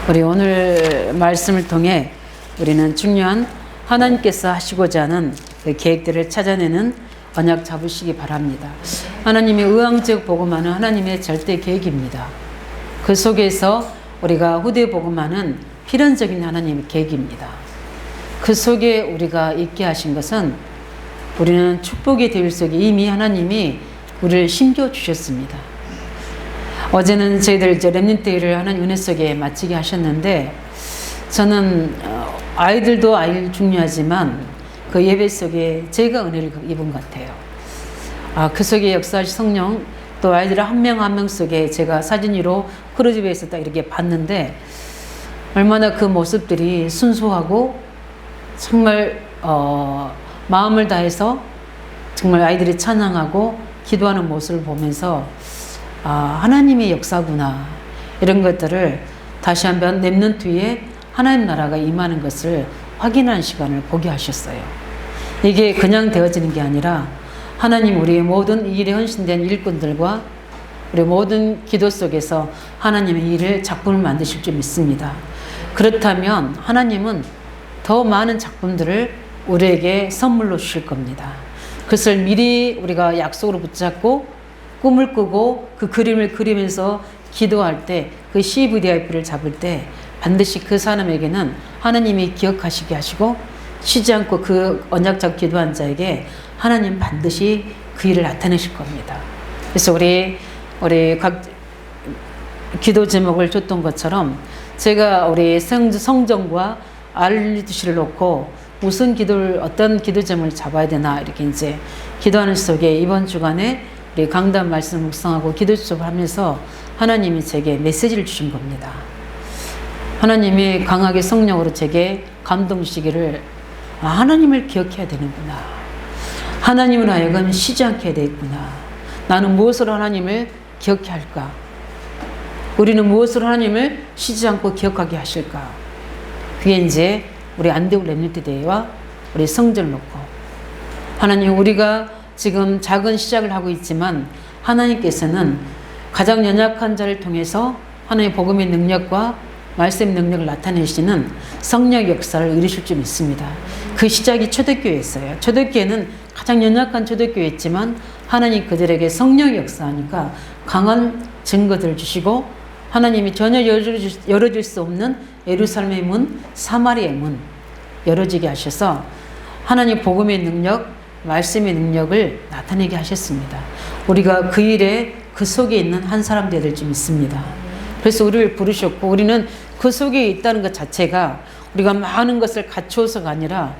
우리 오늘 말씀을 통해 우리는 중요한 하나님께서 하시고자 하는 그 계획들을 찾아내는 언약 잡으시기 바랍니다. 하나님의 의왕적 복음하는 하나님의 절대 계획입니다. 그 속에서 우리가 후대 복음하는 필연적인 하나님의 계획입니다. 그 속에 우리가 있게 하신 것은 우리는 축복의 대일 속에 이미 하나님이 우리를 심겨주셨습니다. 어제는 저희들 렘넌트를 하는 은혜 속에 마치게 하셨는데, 저는 아이들도 아이들 중요하지만 그 예배 속에 제가 은혜를 입은 것 같아요. 그 속에 역사하신 성령, 또 아이들 한 명 한 명 속에 제가 사진으로 크루즈베이에서 딱 이렇게 봤는데, 얼마나 그 모습들이 순수하고 정말 마음을 다해서 정말 아이들이 찬양하고 기도하는 모습을 보면서 하나님의 역사구나, 이런 것들을 다시 한번 렘넌트 위에 하나님 나라가 임하는 것을 확인하는 시간을 보게 하셨어요. 이게 그냥 되어지는 게 아니라 하나님 우리의 모든 일에 헌신된 일꾼들과 우리 모든 기도 속에서 하나님의 일을 작품을 만드실 줄 믿습니다. 그렇다면 하나님은 더 많은 작품들을 우리에게 선물로 주실 겁니다. 그것을 미리 우리가 약속으로 붙잡고 꿈을 꾸고 그 그림을 그리면서 기도할 때, 그 CVDIP를 잡을 때 반드시 그 사람에게는 하나님이 기억하시게 하시고, 쉬지 않고 그 언약적 기도한 자에게 하나님 반드시 그 일을 나타내실 겁니다. 그래서 우리 각 기도 제목을 줬던 것처럼 제가 우리 성정과 RUTC를 놓고 무슨 기도를, 어떤 기도 제목을 잡아야 되나 이렇게 이제 기도하는 속에 이번 주간에 우리 강단 말씀 묵상하고 기도 수업을 하면서 하나님이 제게 메시지를 주신 겁니다. 하나님이 강하게 성령으로 제게 감동 주시기를, 하나님을 기억해야 되는구나. 하나님을 하여금 쉬지 않게 해야 되겠구나. 나는 무엇으로 하나님을 기억해야 할까? 우리는 무엇으로 하나님을 쉬지 않고 기억하게 하실까? 그게 이제 우리 안대우 렘넌트 대회와 우리 성전을 놓고, 하나님 우리가 지금 작은 시작을 하고 있지만 하나님께서는 가장 연약한 자를 통해서 하나님의 복음의 능력과 말씀의 능력을 나타내시는 성령 역사를 이루실 줄 믿습니다. 그 시작이 초대교회였어요. 초대교회는 가장 연약한 초대교회였지만 하나님 그들에게 성령 역사하니까 강한 증거들을 주시고, 하나님이 전혀 열어줄 수 없는 예루살렘의 문, 사마리아의 문 열어지게 하셔서 하나님 복음의 능력, 말씀의 능력을 나타내게 하셨습니다. 우리가 그 일에 그 속에 있는 한 사람 되어야 될 줄 믿습니다. 그래서 우리를 부르셨고, 우리는 그 속에 있다는 것 자체가 우리가 많은 것을 갖추어서가 아니라,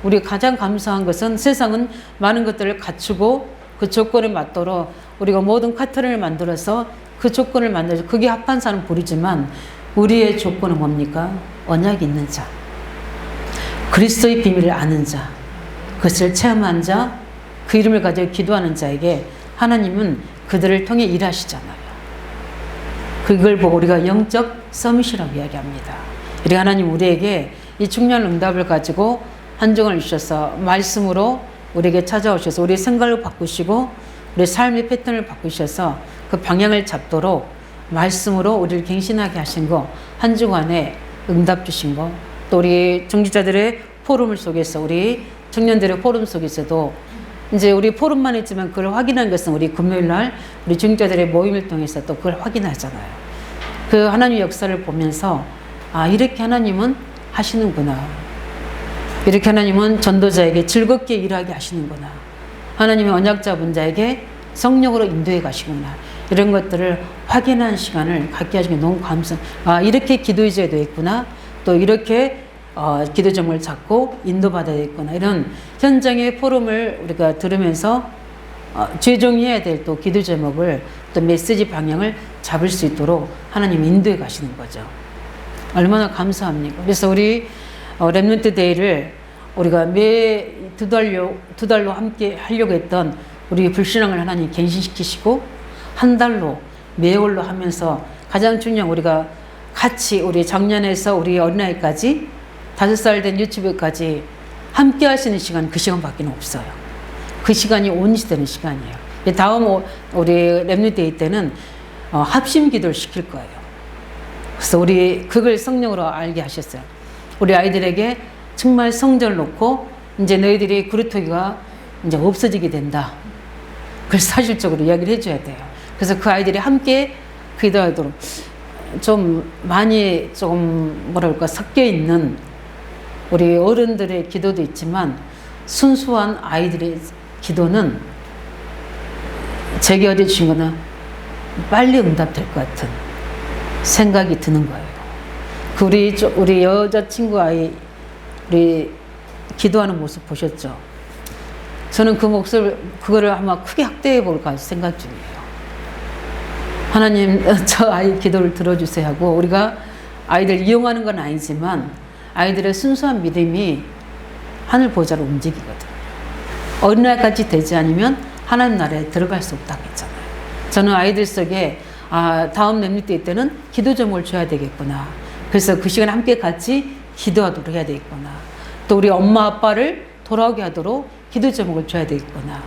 우리가 가장 감사한 것은 세상은 많은 것들을 갖추고 그 조건에 맞도록 우리가 모든 카트를 만들어서 그 조건을 만들어서 그게 합한 사람 부르지만, 우리의 조건은 뭡니까? 언약이 있는 자, 그리스도의 비밀을 아는 자, 그것을 체험한 자, 그 이름을 가지고 기도하는 자에게 하나님은 그들을 통해 일하시잖아요. 그걸 보고 우리가 영적 서밋이라고 이야기합니다. 우리 하나님 우리에게 이 중요한 응답을 가지고 한정을 주셔서 말씀으로 우리에게 찾아오셔서 우리의 생각을 바꾸시고 우리 삶의 패턴을 바꾸셔서 그 방향을 잡도록 말씀으로 우리를 갱신하게 하신 거, 한 주간에 응답 주신 거, 또 우리 중직자들의 포럼을 속에서, 우리 청년들의 포럼 속에서도 이제 우리 포럼만 했지만 그걸 확인한 것은 우리 금요일 날 우리 중직자들의 모임을 통해서 또 그걸 확인하잖아요. 그 하나님의 역사를 보면서 이렇게 하나님은 하시는구나. 이렇게 하나님은 전도자에게 즐겁게 일하게 하시는구나. 하나님의 언약잡은 자에게 성령으로 인도해 가시구나. 이런 것들을 확인하는 시간을 갖게 하시는 게 너무 이렇게 기도의 제도 있구나. 또 이렇게 기도 제목을 잡고 인도받아야 되겠구나. 이런 현장의 포럼을 우리가 들으면서 최종이 해야 될 또 기도 제목을, 또 메시지 방향을 잡을 수 있도록 하나님 인도해 가시는 거죠. 얼마나 감사합니까? 그래서 우리 렘넌트 데이를 우리가 매 두 달로 함께 하려고 했던 우리 불신앙을 하나님 갱신시키시고, 한 달로 매월로 하면서 가장 중요한, 우리가 같이 우리 작년에서 우리 어린아이까지 5살 된 유치부까지 함께 하시는 시간, 그 시간밖에 없어요. 그 시간이 온시 되는 시간이에요. 다음 우리 렘넌트 데이 때는 합심 기도를 시킬 거예요. 그래서 우리 그걸 성령으로 알게 하셨어요. 우리 아이들에게 정말 성전을 놓고 이제 너희들이 그루터기가 이제 없어지게 된다. 그걸 사실적으로 이야기를 해줘야 돼요. 그래서 그 아이들이 함께 기도하도록 좀 많이 조금 뭐랄까 섞여 있는 우리 어른들의 기도도 있지만 순수한 아이들의 기도는 제게 어디 주신 거는 빨리 응답될 것 같은 생각이 드는 거예요. 그 우리 여자친구 아이 우리 기도하는 모습 보셨죠? 저는 그 모습을 그거를 아마 크게 확대해 볼까 생각 중이에요. 하나님 저 아이 기도를 들어주세요 하고 우리가 아이들 이용하는 건 아니지만 아이들의 순수한 믿음이 하늘 보좌로 움직이거든요. 어린아이까지 되지 않으면 하나님 나라에 들어갈 수 없다고 했잖아요. 저는 아이들 속에 다음 렘넌트 때는 기도 제목을 줘야 되겠구나. 그래서 그 시간에 함께 같이 기도하도록 해야 되겠구나. 또 우리 엄마 아빠를 돌아오게 하도록 기도 제목을 줘야 되겠구나.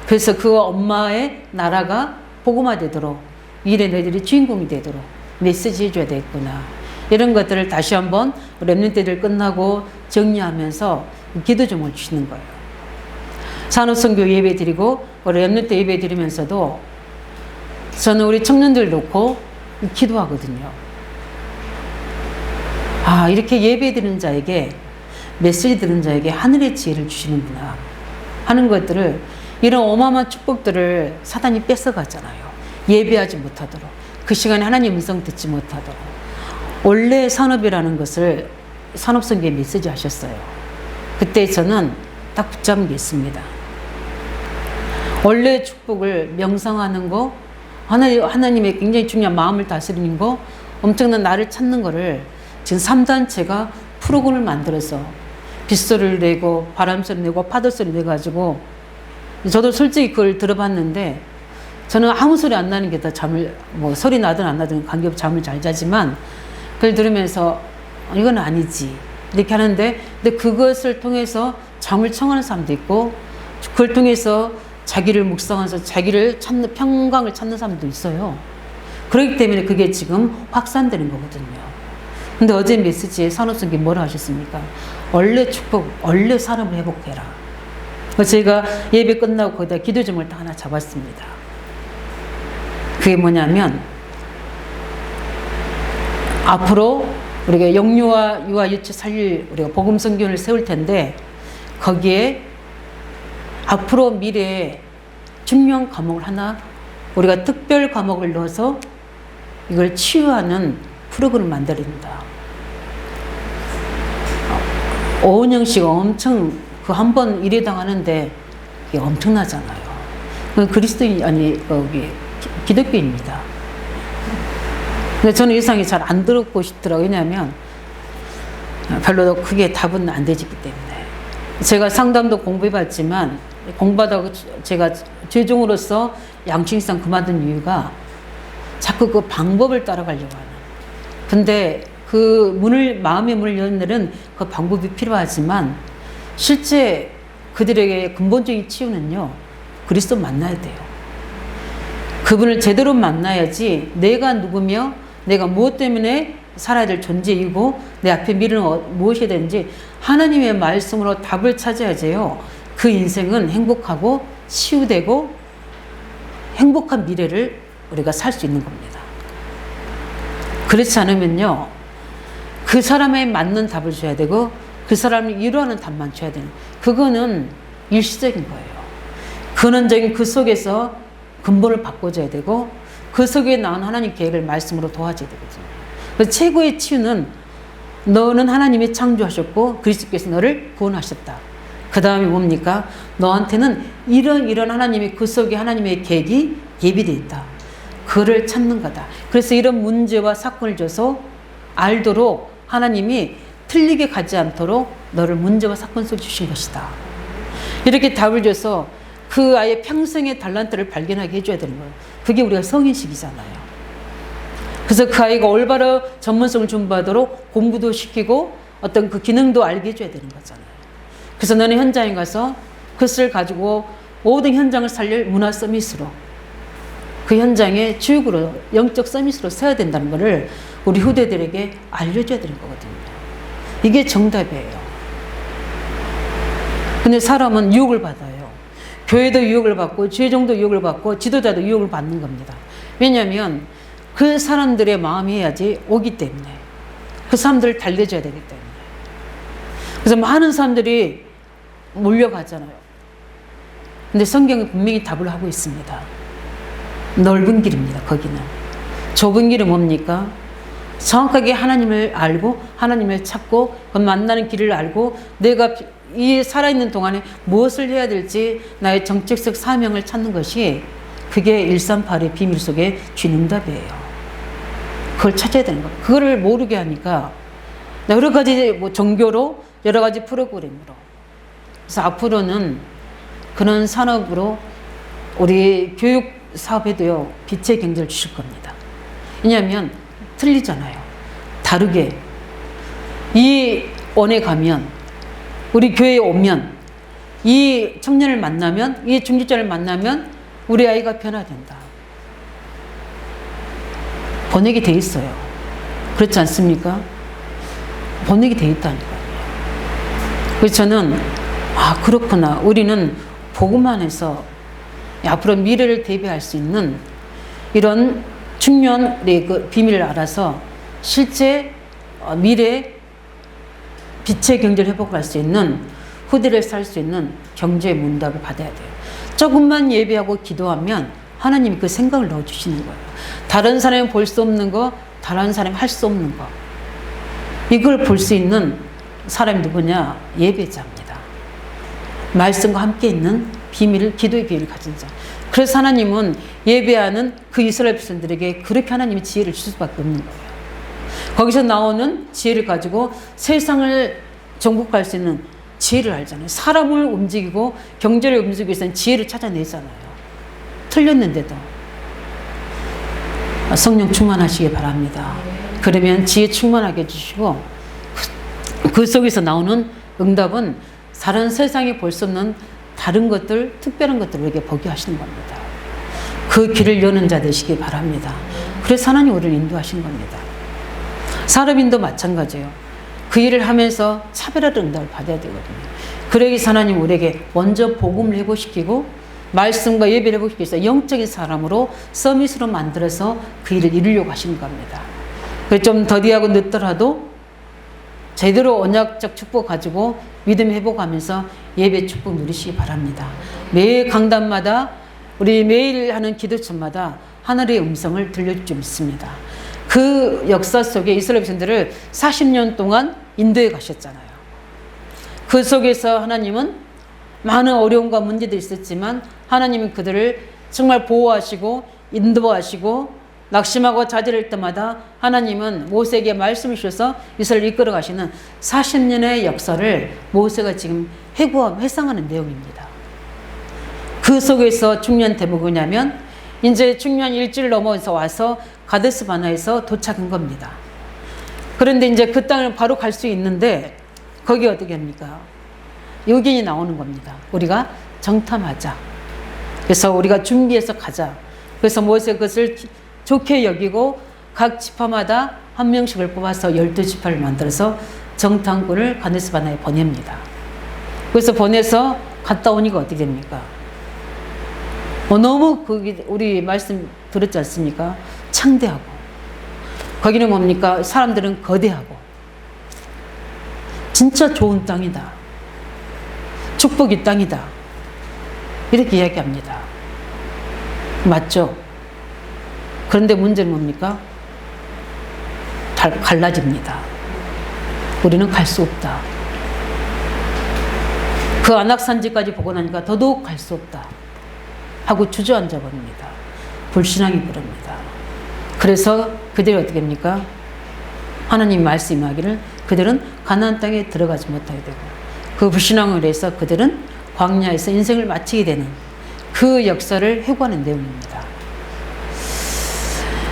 그래서 그 엄마의 나라가 복음화되도록 미래 너희들이 주인공이 되도록 메시지 해줘야 되겠구나. 이런 것들을 다시 한번 렘넌트들 끝나고 정리하면서 기도 제목을 주시는 거예요. 산업선교 예배 드리고 렘넌트 예배 드리면서도 저는 우리 청년들 놓고 기도하거든요. 이렇게 예배 드리는 자에게 메시지 들은 자에게 하늘의 지혜를 주시는구나 하는 것들을 이런 어마어마한 축복들을 사단이 뺏어가잖아요. 예배하지 못하도록 그 시간에 하나님 음성 듣지 못하도록 원래 산업이라는 것을 산업선교에 메시지 하셨어요. 그때 저는 딱 붙잡은 게 있습니다. 원래 축복을 명상하는 거 하나님의 굉장히 중요한 마음을 다스리는 거 엄청난 나를 찾는 거를 지금 3단체가 프로그램을 만들어서 빗소리를 내고 바람소리 내고 파도소리 내가지고 저도 솔직히 그걸 들어봤는데 저는 아무 소리 안 나는 게 더 잠을 소리 나든 안 나든 관계없이 잠을 잘 자지만 그걸 들으면서 이건 아니지 이렇게 하는데 근데 그것을 통해서 잠을 청하는 사람도 있고 그걸 통해서 자기를 묵상해서 자기를 찾는 평강을 찾는 사람도 있어요. 그렇기 때문에 그게 지금 확산되는 거거든요. 근데 어제 메시지에 산업선교 뭐라 하셨습니까? 원래 축복, 원래 산업을 회복해라. 제가 예배 끝나고 거기다 기도 제목을 딱 하나 잡았습니다. 그게 뭐냐면 앞으로 우리가 영유아 유아 유치 살릴 우리가 복음 선교를 세울 텐데 거기에 앞으로 미래에 중요한 과목을 하나 우리가 특별 과목을 넣어서 이걸 치유하는 프로그램을 만들어낸다. 오은영씨가 엄청 그 한 번 1회당 하는데 이게 엄청나잖아요. 그리스도인 아니 기독교입니다. 근데 저는 이상이 잘 안 듣고 싶더라고요. 왜냐하면 별로 크게 답은 안 되지기 때문에 제가 상담도 공부해봤지만 공부하다가 제가 최종으로서 양심상 그만둔 이유가 자꾸 그 방법을 따라가려고 하는. 근데 그 마음의 문을 여는 데는 그 방법이 필요하지만 실제 그들에게 근본적인 치유는요, 그리스도 만나야 돼요. 그분을 제대로 만나야지 내가 누구며 내가 무엇 때문에 살아야 될 존재이고 내 앞에 미래는 무엇이 되는지 하나님의 말씀으로 답을 찾아야지요. 그 인생은 행복하고 치유되고 행복한 미래를 우리가 살 수 있는 겁니다. 그렇지 않으면요, 그 사람에 맞는 답을 줘야 되고 그 사람을 위로하는 답만 줘야 되는, 그거는 일시적인 거예요. 근원적인 그 속에서 근본을 바꿔줘야 되고 그 속에 나온 하나님 계획을 말씀으로 도와줘야 되거든요. 그래서 최고의 치유는 너는 하나님이 창조하셨고 그리스도께서 너를 구원하셨다. 그 다음에 뭡니까? 너한테는 이런 하나님의 그 속에 하나님의 계획이 예비되어 있다. 그를 찾는 거다. 그래서 이런 문제와 사건을 줘서 알도록 하나님이 틀리게 가지 않도록 너를 문제와 사건 속에 주신 것이다. 이렇게 답을 줘서 그 아이의 평생의 달란트를 발견하게 해줘야 되는 거예요. 그게 우리가 성인식이잖아요. 그래서 그 아이가 올바로 전문성을 준비하도록 공부도 시키고 어떤 그 기능도 알게 해줘야 되는 거잖아요. 그래서 너는 현장에 가서 그것을 가지고 모든 현장을 살릴 문화 서밋으로 그 현장에 주역으로 영적 서밋으로 서야 된다는 것을 우리 후대들에게 알려줘야 되는 거거든요. 이게 정답이에요. 근데 사람은 유혹을 받아요. 교회도 유혹을 받고 죄종도 유혹을 받고 지도자도 유혹을 받는 겁니다. 왜냐하면 그 사람들의 마음이 해야지 오기 때문에, 그 사람들을 달래줘야 되기 때문에. 그래서 많은 사람들이 몰려가잖아요. 근데 성경이 분명히 답을 하고 있습니다. 넓은 길입니다. 거기는. 좁은 길은 뭡니까? 정확하게 하나님을 알고 하나님을 찾고 그 만나는 길을 알고 내가 이 살아있는 동안에 무엇을 해야 될지 나의 정책적 사명을 찾는 것이, 그게 138의 비밀 속에 쥐능답이에요. 그걸 찾아야 되는 거예요. 그거를 모르게 하니까 여러 가지 뭐 종교로, 여러 가지 프로그램으로. 그래서 앞으로는 그런 산업으로 우리 교육 사업에도요, 빛의 경제를 주실 겁니다. 왜냐하면 틀리잖아요. 다르게. 이 원에 가면, 우리 교회에 오면, 이 청년을 만나면, 이 중직자를 만나면 우리 아이가 변화된다. 번역이 돼 있어요. 그렇지 않습니까? 번역이 돼 있다니까요. 그래서 저는 그렇구나. 우리는 복음 안에서 앞으로 미래를 대비할 수 있는 이런 중요한 그 비밀을 알아서 실제 미래 빛의 경제를 회복할 수 있는, 후대를 살 수 있는 경제의 문답을 받아야 돼요. 조금만 예배하고 기도하면 하나님이 그 생각을 넣어주시는 거예요. 다른 사람이 볼 수 없는 거, 다른 사람이 할 수 없는 거, 이걸 볼 수 있는 사람이 누구냐? 예배자입니다. 말씀과 함께 있는 비밀을, 기도의 비밀을 가진 자. 그래서 하나님은 예배하는 그 이스라엘 백성들에게 그렇게 하나님이 지혜를 주실 수밖에 없는 거예요. 거기서 나오는 지혜를 가지고 세상을 정복할 수 있는 지혜를 알잖아요. 사람을 움직이고 경제를 움직이기 위해서는 지혜를 찾아내잖아요. 틀렸는데도. 성령 충만하시기 바랍니다. 그러면 지혜 충만하게 해주시고 그 속에서 나오는 응답은 다른 세상에 볼 수 없는 다른 것들, 특별한 것들을 우리에게 보게 하시는 겁니다. 그 길을 여는 자 되시기 바랍니다. 그래서 하나님 우리를 인도하시는 겁니다. 사람인도 마찬가지예요. 그 일을 하면서 차별화된 응답을 받아야 되거든요. 그러기 위해서 하나님 우리에게 먼저 복음을 회복시키고 말씀과 예배를 회복시키기 위해서 영적인 사람으로 서밋으로 만들어서 그 일을 이루려고 하시는 겁니다. 좀 더디하고 늦더라도 제대로 언약적 축복 가지고 믿음 회복하면서 예배 축복 누리시기 바랍니다. 매일 강단마다 우리 매일 하는 기도처마다 하늘의 음성을 들려줄 줄 믿습니다. 그 역사 속에 이스라엘 백성들을 40년 동안 인도에 가셨잖아요. 그 속에서 하나님은 많은 어려움과 문제들이 있었지만 하나님은 그들을 정말 보호하시고 인도하시고 낙심하고 좌절할 때마다 하나님은 모세에게 말씀을 주셔서 이스라엘을 이끌어 가시는 40년의 역사를 모세가 지금 회상하는 내용입니다. 그 속에서 중요한 대목이 뭐냐면 이제 중요한 일주를 넘어서 와서 가데스 바나에서 도착한 겁니다. 그런데 이제 그 땅을 바로 갈 수 있는데 거기 어떻게 합니까? 요견이 나오는 겁니다. 우리가 정탐하자. 그래서 우리가 준비해서 가자. 그래서 모세가 그것을 좋게 여기고 각 지파마다 한 명씩을 뽑아서 12지파를 만들어서 정탐꾼을 가데스 바나에 보냅니다. 그래서 보내서 갔다 오니까 어떻게 됩니까? 너무 우리 말씀 들었지 않습니까? 창대하고 거기는 뭡니까? 사람들은 거대하고 진짜 좋은 땅이다. 축복의 땅이다. 이렇게 이야기합니다. 맞죠? 그런데 문제는 뭡니까? 갈라집니다. 우리는 갈 수 없다. 그 안악산지까지 보고 나니까 더더욱 갈 수 없다. 하고 주저앉아 버립니다. 불신앙이 부릅니다. 그래서 그들이 어떻게 합니까? 하나님 말씀하기를 그들은 가나안 땅에 들어가지 못하게 되고 그 불신앙을 해서 그들은 광야에서 인생을 마치게 되는 그 역사를 회고하는 내용입니다.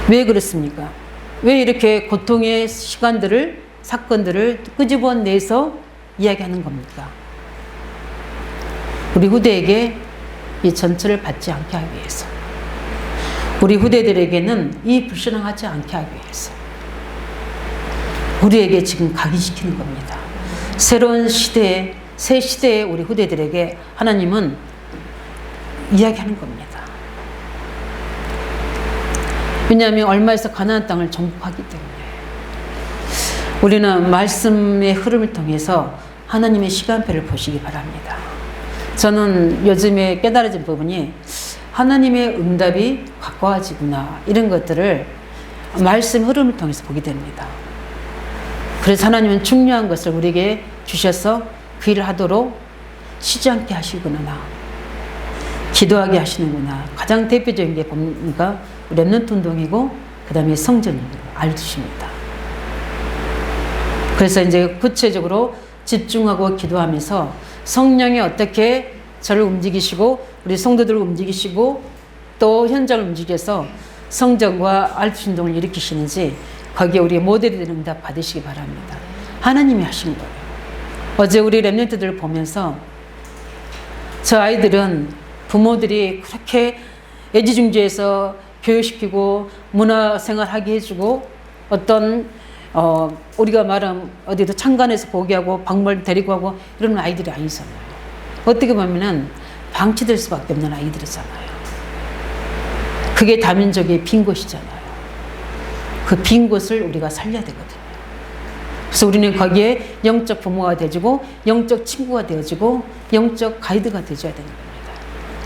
왜 그렇습니까? 왜 이렇게 고통의 시간들을, 사건들을 끄집어내서 이야기하는 겁니까? 우리 후대에게 이 전철을 받지 않게 하기 위해서. 우리 후대들에게는 이 불신앙하지 않게 하기 위해서 우리에게 지금 각인시키는 겁니다. 새로운 시대에, 새 시대의 우리 후대들에게 하나님은 이야기하는 겁니다. 왜냐하면 얼마 있어 가나안 땅을 정복하기 때문에. 우리는 말씀의 흐름을 통해서 하나님의 시간표를 보시기 바랍니다. 저는 요즘에 깨달아진 부분이 하나님의 응답이 가까워지구나, 이런 것들을 말씀 흐름을 통해서 보게 됩니다. 그래서 하나님은 중요한 것을 우리에게 주셔서 그 일을 하도록 쉬지 않게 하시구나, 기도하게 하시는구나. 가장 대표적인 게 뭡니까? 렘넌트 운동이고 그 다음에 성전을 알려주십니다. 그래서 이제 구체적으로 집중하고 기도하면서 성령이 어떻게 저를 움직이시고 우리 성도들을 움직이시고 또 현장을 움직여서 성전과 알프 운동을 일으키시는지 거기에 우리 모델이 되는 응답 받으시기 바랍니다. 하나님이 하신 거예요. 어제 우리 렘넌트들을 보면서 저 아이들은 부모들이 그렇게 애지중지해서 교육시키고 문화생활하게 해주고 어떤 우리가 말하면 어디도 창간에서 보게 하고 박물 데리고 가고 이런 아이들이 아니잖아요. 어떻게 보면은 방치될 수밖에 없는 아이들이잖아요. 그게 다민족의 빈 곳이잖아요. 그 빈 곳을 우리가 살려야 되거든요. 그래서 우리는 거기에 영적 부모가 되어주고 영적 친구가 되어주고 영적 가이드가 되어줘야 되는 겁니다.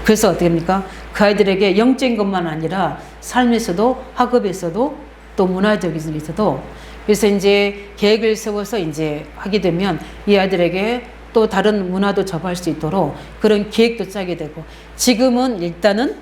그래서 어떻게 합니까? 그 아이들에게 영적인 것만 아니라 삶에서도 학업에서도 또 문화적인 데서도, 그래서 이제 계획을 세워서 이제 하게 되면 이 아이들에게 또 다른 문화도 접할 수 있도록 그런 계획도 짜게 되고, 지금은 일단은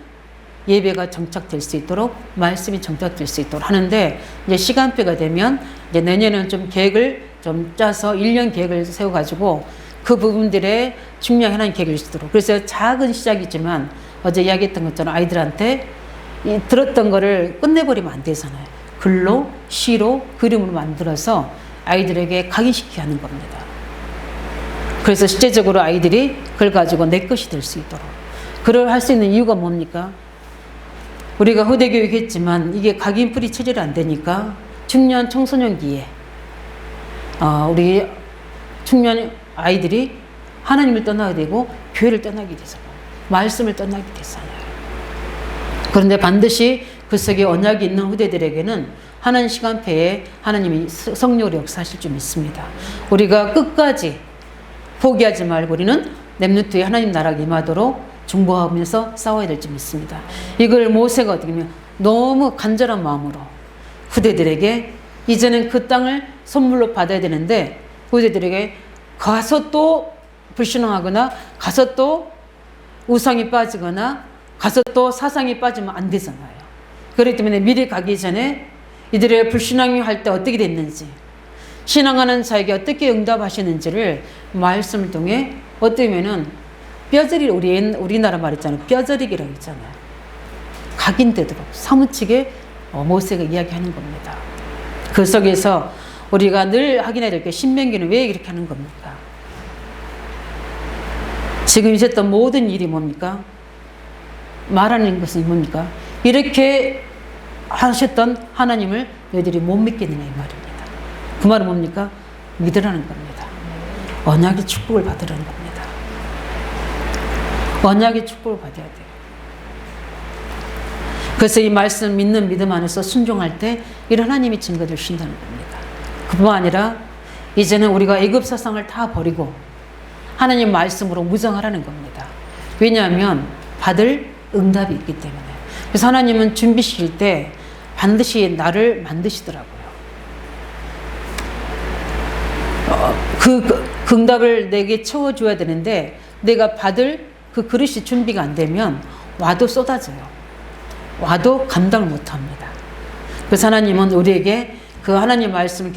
예배가 정착될 수 있도록 말씀이 정착될 수 있도록 하는데, 이제 시간표가 되면 이제 내년에는 좀 계획을 좀 짜서 1년 계획을 세워가지고 그 부분들에 중요한 하나님 계획을 주도록. 그래서 작은 시작이지만 어제 이야기했던 것처럼 아이들한테 이 들었던 거를 끝내버리면 안 되잖아요. 글로, 시로, 그림으로 만들어서 아이들에게 각인시키게 하는 겁니다. 그래서 실제적으로 아이들이 그걸 가지고 내 것이 될 수 있도록. 그걸 할 수 있는 이유가 뭡니까? 우리가 후대교육 했지만 이게 각인풀이 체질이 안 되니까 중년 청소년기에 우리 중년 아이들이 하나님을 떠나게 되고 교회를 떠나게 되잖아요. 말씀을 떠나게 되잖아요. 그런데 반드시 그 속에 언약이 있는 후대들에게는 하나님 시간표에 하나님이 성령으로 역사하실 줄 믿습니다. 우리가 끝까지 포기하지 말고 우리는 렘넌트의 하나님 나라가 임하도록 중보하면서 싸워야 될 줄 믿습니다. 이걸 모세가 어떻게 하면 너무 간절한 마음으로 후대들에게 이제는 그 땅을 선물로 받아야 되는데 후대들에게 가서 또 불신앙하거나 가서 또 우상이 빠지거나 가서 또 사상이 빠지면 안 되잖아요. 그렇기 때문에 미리 가기 전에 이들의 불신앙이 할 때 어떻게 됐는지, 신앙하는 자에게 어떻게 응답하시는지를 말씀을 통해 어떻게 보면은 뼈저리, 우리나라 말 있잖아요. 뼈저리기라고 있잖아요. 각인되도록 사무치게 모세가 이야기하는 겁니다. 그 속에서 우리가 늘 확인해야 될 게 신명기는 왜 이렇게 하는 겁니까? 지금 있었던 모든 일이 뭡니까? 말하는 것은 뭡니까? 이렇게 하셨던 하나님을 너희들이 못 믿겠느냐 이 말입니다. 그 말은 뭡니까? 믿으라는 겁니다. 언약의 축복을 받으라는 겁니다. 언약의 축복을 받아야 돼요. 그래서 이 말씀 믿는 믿음 안에서 순종할 때 이런 하나님이 증거를 주신다는 겁니다. 그뿐만 아니라 이제는 우리가 애굽 사상을 다 버리고 하나님 말씀으로 무장하라는 겁니다. 왜냐하면 받을 응답이 있기 때문에. 그래서 하나님은 준비시킬 때 반드시 나를 만드시더라고요. 그 응답을 내게 채워줘야 되는데 내가 받을 그 그릇이 준비가 안 되면 와도 쏟아져요. 와도 감당을 못합니다. 그래서 하나님은 우리에게 그 하나님 말씀을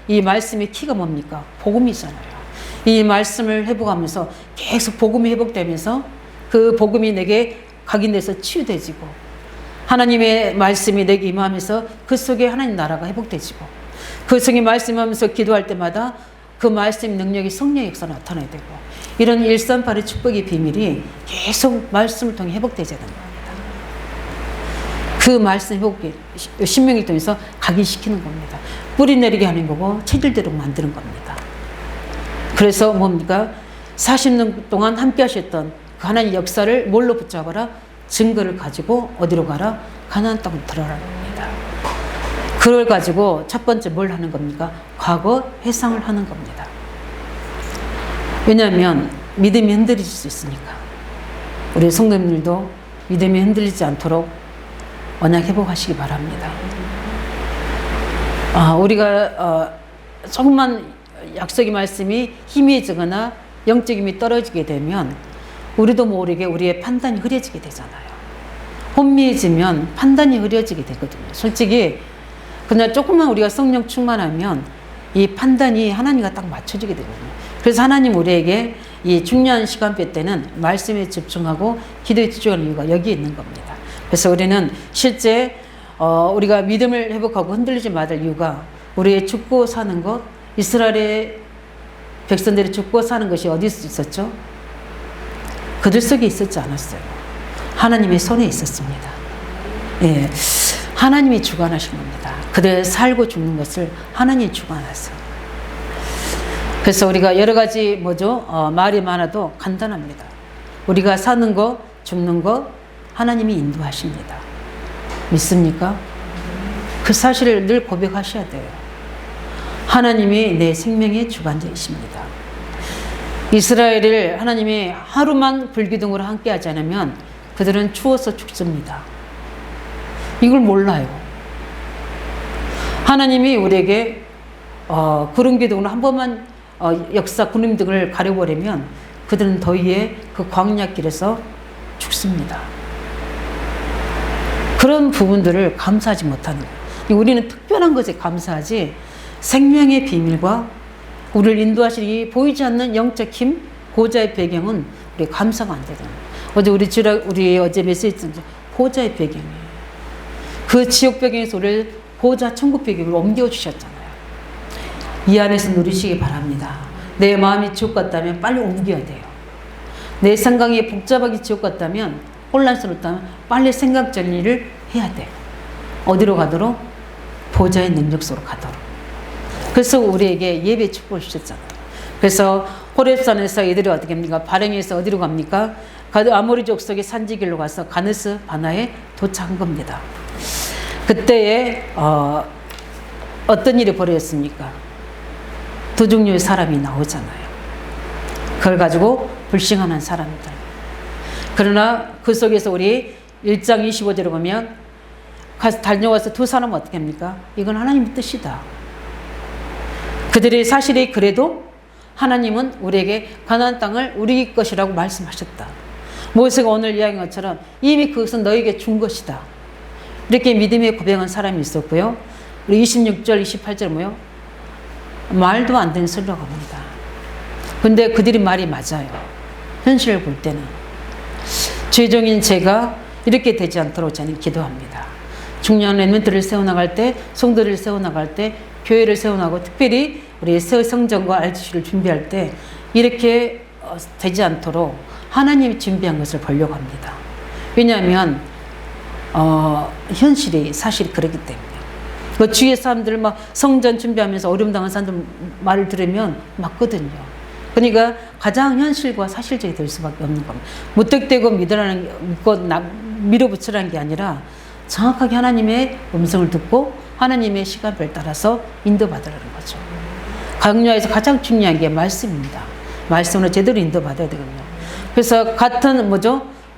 이 말씀의 키가 뭡니까? 복음이잖아요. 이 말씀을 회복하면서 계속 복음이 회복되면서 그 복음이 내게 각인돼서 치유되지고 하나님의 말씀이 내게 임하면서 그 속에 하나님 나라가 회복되지고 그 속에 말씀하면서 기도할 때마다 그 말씀 능력이 성령의 역사 나타나야 되고 이런 138의 축복의 비밀이 계속 말씀을 통해 회복되어야 되는 겁니다. 그 말씀 회복기 신명기를 통해서 각인시키는 겁니다. 뿌리 내리게 하는 거고 체질대로 만드는 겁니다. 그래서 뭡니까? 40년 동안 함께 하셨던 그 하나님 역사를 뭘로 붙잡아라? 증거를 가지고 어디로 가라? 가나안 땅으로 들어가는 겁니다. 그걸 가지고 첫 번째 뭘 하는 겁니까? 과거 회상을 하는 겁니다. 왜냐하면 믿음이 흔들릴 수 있으니까. 우리 성도님들도 믿음이 흔들리지 않도록 언약 회복하시기 바랍니다. 우리가 조금만 약속의 말씀이 희미해지거나 영적 힘이 떨어지게 되면 우리도 모르게 우리의 판단이 흐려지게 되잖아요. 혼미해지면 판단이 흐려지게 되거든요. 솔직히 그냥 조금만 우리가 성령 충만하면 이 판단이 하나님과 딱 맞춰지게 되거든요. 그래서 하나님 우리에게 이 중요한 시간표 때는 말씀에 집중하고 기도에 집중하는 이유가 여기에 있는 겁니다. 그래서 우리는 실제 우리가 믿음을 회복하고 흔들리지 말을 이유가 우리의 죽고 사는 것, 이스라엘의 백성들이 죽고 사는 것이 어디 있었죠? 그들 속에 있었지 않았어요. 하나님의 손에 있었습니다. 예, 하나님이 주관하신 겁니다. 그들 살고 죽는 것을 하나님이 주관하세요. 그래서 우리가 여러 가지 말이 많아도 간단합니다. 우리가 사는 거, 죽는 거 하나님이 인도하십니다. 믿습니까? 그 사실을 늘 고백하셔야 돼요. 하나님이 내 생명의 주관자이십니다. 이스라엘을 하나님이 하루만 불기둥으로 함께하지 않으면 그들은 추워서 죽습니다. 이걸 몰라요. 하나님이 우리에게 구름 기둥으로 한 번만 역사 구름 기둥을 가려버리면 그들은 더위에 그 광야길에서 죽습니다. 그런 부분들을 감사하지 못하는 거예요. 우리는 특별한 것에 감사하지 생명의 비밀과 우리를 인도하시기 보이지 않는 영적 힘, 보좌의 배경은 우리 감사가 안 되잖아요. 어제 우리 어제 메시지 보좌의 배경이에요. 그 지옥 배경에서 우리를 보좌 천국 배경으로 옮겨주셨잖아요. 이 안에서 누리시기 바랍니다. 내 마음이 지옥 같다면 빨리 옮겨야 돼요. 내 생각이 복잡하게 지옥 같다면 혼란스럽다면 빨리 생각 정리를 해야 돼요. 어디로 가도록? 보좌의 능력 속으로 가도록. 그래서 우리에게 예배 축복을 주셨잖아요. 그래서 호렙산에서 이들이 어떻게 합니까? 발행해서 어디로 갑니까? 아모리 족속의 산지길로 가서 가느스 바나에 도착한 겁니다. 그때에 어떤 일이 벌어졌습니까? 두 종류의 사람이 나오잖아요. 그걸 가지고 불신하는 사람들. 그러나 그 속에서 우리 1장 25절을 보면 달려와서 두 사람은 어떻게 합니까? 이건 하나님의 뜻이다. 그들의 사실이 그래도 하나님은 우리에게 가나안 땅을 우리 것이라고 말씀하셨다. 모세가 오늘 이야기한 것처럼 이미 그것은 너에게 준 것이다. 이렇게 믿음의 고백한 사람이 있었고요. 우리 26절, 28절 뭐요? 말도 안 되는 소리라고 합니다. 근데 그들이 말이 맞아요. 현실을 볼 때는. 죄종인 제가 이렇게 되지 않도록 저는 기도합니다. 중요한 렘넌트를 세워나갈 때, 성도를 세워나갈 때, 교회를 세워나가고 특별히 우리 새 성전과 RGC를 준비할 때 이렇게 되지 않도록 하나님이 준비한 것을 보려고 합니다. 왜냐하면 현실이 사실 그렇기 때문에. 그 주위의 사람들 막 성전 준비하면서 어려움 당한 사람들 말을 들으면 맞거든요. 그러니까 가장 현실과 사실적이 될 수밖에 없는 겁니다. 무턱대고 밀어붙이라는 게 아니라 정확하게 하나님의 음성을 듣고 하나님의 시간표를 따라서 인도받으라는 거죠. 강요에서 가장 중요한 게 말씀입니다. 말씀으로 제대로 인도받아야 되거든요. 그래서 같은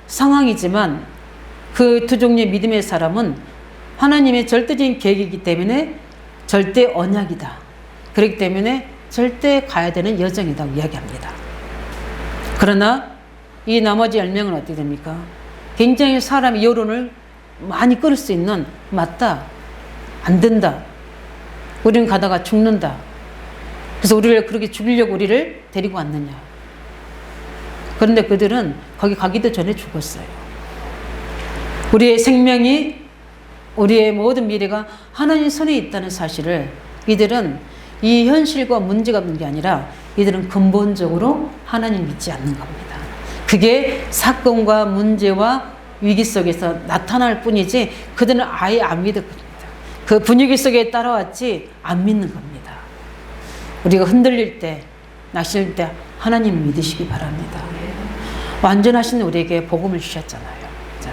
상황이지만 그 두 종류의 믿음의 사람은 하나님의 절대적인 계획이기 때문에 절대 언약이다. 그렇기 때문에 절대 가야 되는 여정이라고 이야기합니다. 그러나 이 나머지 10명은 어떻게 됩니까? 굉장히 사람의 여론을 많이 끌을 수 있는 맞다, 안 된다, 우리는 가다가 죽는다. 그래서 우리를 그렇게 죽이려고 우리를 데리고 왔느냐. 그런데 그들은 거기 가기도 전에 죽었어요. 우리의 생명이, 우리의 모든 미래가 하나님 손에 있다는 사실을 이들은 이 현실과 문제가 없는 게 아니라 이들은 근본적으로 하나님 믿지 않는 겁니다. 그게 사건과 문제와 위기 속에서 나타날 뿐이지 그들은 아예 안 믿을 겁니다. 그 분위기 속에 따라왔지 안 믿는 겁니다. 우리가 흔들릴 때, 낙심할 때 하나님 믿으시기 바랍니다. 완전하신 우리에게 복음을 주셨잖아요. 자,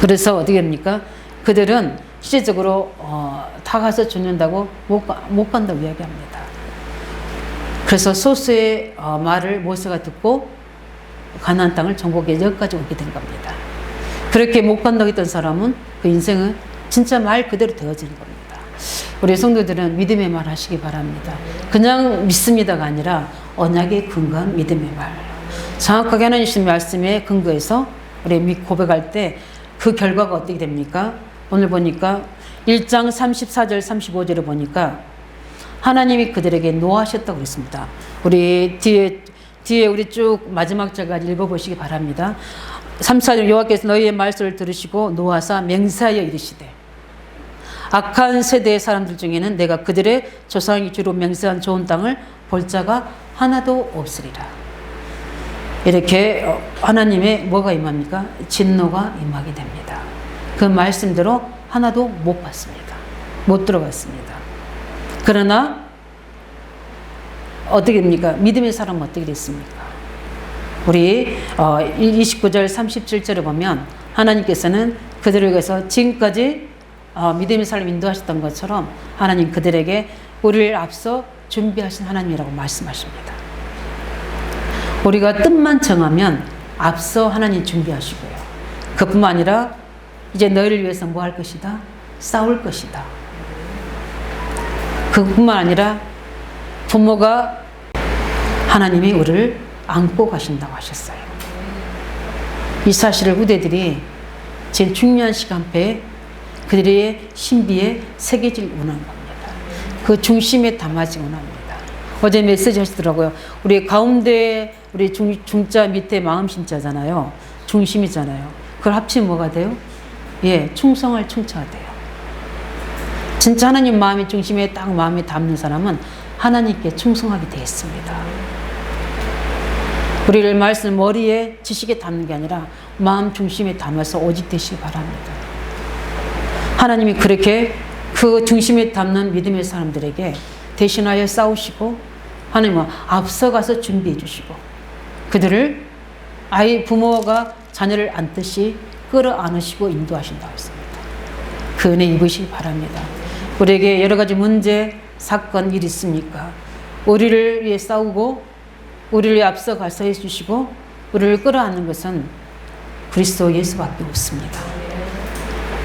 그래서 어떻게 합니까? 그들은 실제적으로 다 가서 죽는다고 못 간다고 이야기합니다. 그래서 소수의 말을 모세가 듣고 가나안 땅을 정복해 여기까지 오게 된 겁니다. 그렇게 못 간다고 했던 사람은 그 인생은 진짜 말 그대로 되어지는 겁니다. 우리 성도들은 믿음의 말 하시기 바랍니다. 그냥 믿습니다가 아니라 언약에 근거한 믿음의 말. 정확하게 하나님 말씀에 근거해서 우리 고백할 때 그 결과가 어떻게 됩니까? 오늘 보니까 1장 34절 35절을 보니까 하나님이 그들에게 노하셨다고 그랬습니다. 우리 뒤에 우리 쭉 마지막 절까지 읽어보시기 바랍니다. 34절 여호와께서 너희의 말씀을 들으시고 노하사 맹세하여 이르시되 악한 세대의 사람들 중에는 내가 그들의 조상이 주로 맹세한 좋은 땅을 볼 자가 하나도 없으리라. 이렇게 하나님의 뭐가 임합니까? 진노가 임하게 됩니다. 그 말씀대로 하나도 못 봤습니다. 못 들어갔습니다. 그러나 어떻게 됩니까? 믿음의 사람은 어떻게 됐습니까? 우리 29절 37절에 보면 하나님께서는 그들을 위해서 지금까지 믿음의 사람 인도하셨던 것처럼 하나님 그들에게 우리를 앞서 준비하신 하나님이라고 말씀하십니다. 우리가 뜻만 정하면 앞서 하나님 준비하시고요. 그뿐만 아니라 이제 너희를 위해서 뭐 할 것이다? 싸울 것이다. 그뿐만 아니라 부모가 하나님이 우리를 안고 가신다고 하셨어요. 이 사실을 후대들이 제일 중요한 시간표에 그들의 신비에 새겨질 원하는 겁니다. 그 중심에 담아지기 원합니다. 어제 메시지 하시더라고요. 우리 가운데 우리 중자 밑에 마음심자잖아요. 중심이잖아요. 그걸 합치면 뭐가 돼요? 예, 충성할 충처가 돼요. 진짜 하나님 마음의 중심에 딱 마음에 담는 사람은 하나님께 충성하게 되어 있습니다. 우리를 말씀 머리에 지식에 담는 게 아니라 마음 중심에 담아서 오직 되시기 바랍니다. 하나님이 그렇게 그 중심에 담는 믿음의 사람들에게 대신하여 싸우시고 하나님은 앞서가서 준비해 주시고 그들을 부모가 자녀를 안듯이 끌어안으시고 인도하신다고 했습니다. 그 은혜 입으시기 바랍니다. 우리에게 여러 가지 문제, 사건, 일이 있습니까? 우리를 위해 싸우고 우리를 위해 앞서가서 해주시고 우리를 끌어안는 것은 그리스도 예수밖에 없습니다.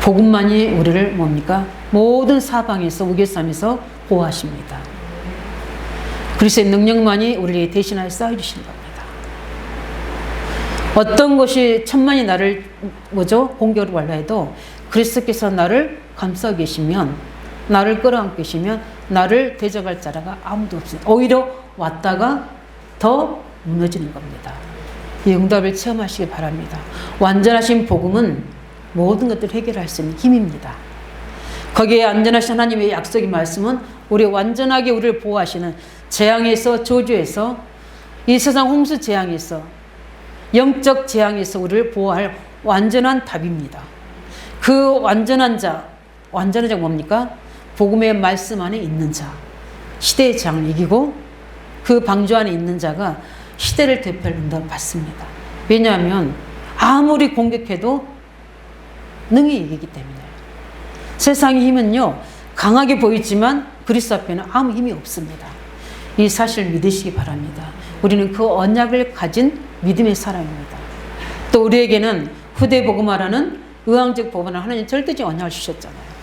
복음만이 우리를 뭡니까? 모든 사방에서 우겨싸면서 보호하십니다. 그리스도의 능력만이 우리를 대신하여 쌓여주시는 겁니다. 어떤 것이 천만이 나를 공격을 받라 해도 그리스도께서 나를 감싸고 계시면 나를 끌어안고 계시면 나를 대적할 자가 아무도 없습니다. 오히려 왔다가 더 무너지는 겁니다. 이 응답을 체험하시기 바랍니다. 완전하신 복음은 모든 것들을 해결할 수 있는 힘입니다. 거기에 안전하신 하나님의 약속의 말씀은 우리 완전하게 우리를 보호하시는 재앙에서 저주에서 이 세상 홍수 재앙에서 영적 재앙에서 우리를 보호할 완전한 답입니다. 그 완전한 자가 뭡니까? 복음의 말씀 안에 있는 자. 시대의 재앙을 이기고 그 방주 안에 있는 자가 시대를 대표할 응답을 받습니다. 왜냐하면 아무리 공격해도 능히 이기기 때문에. 세상의 힘은요, 강하게 보이지만 그리스도 앞에는 아무 힘이 없습니다. 이 사실을 믿으시기 바랍니다. 우리는 그 언약을 가진 믿음의 사람입니다. 또 우리에게는 후대 복음화라는 의왕적 복음화라는 하나님 절대적 언약을 주셨잖아요.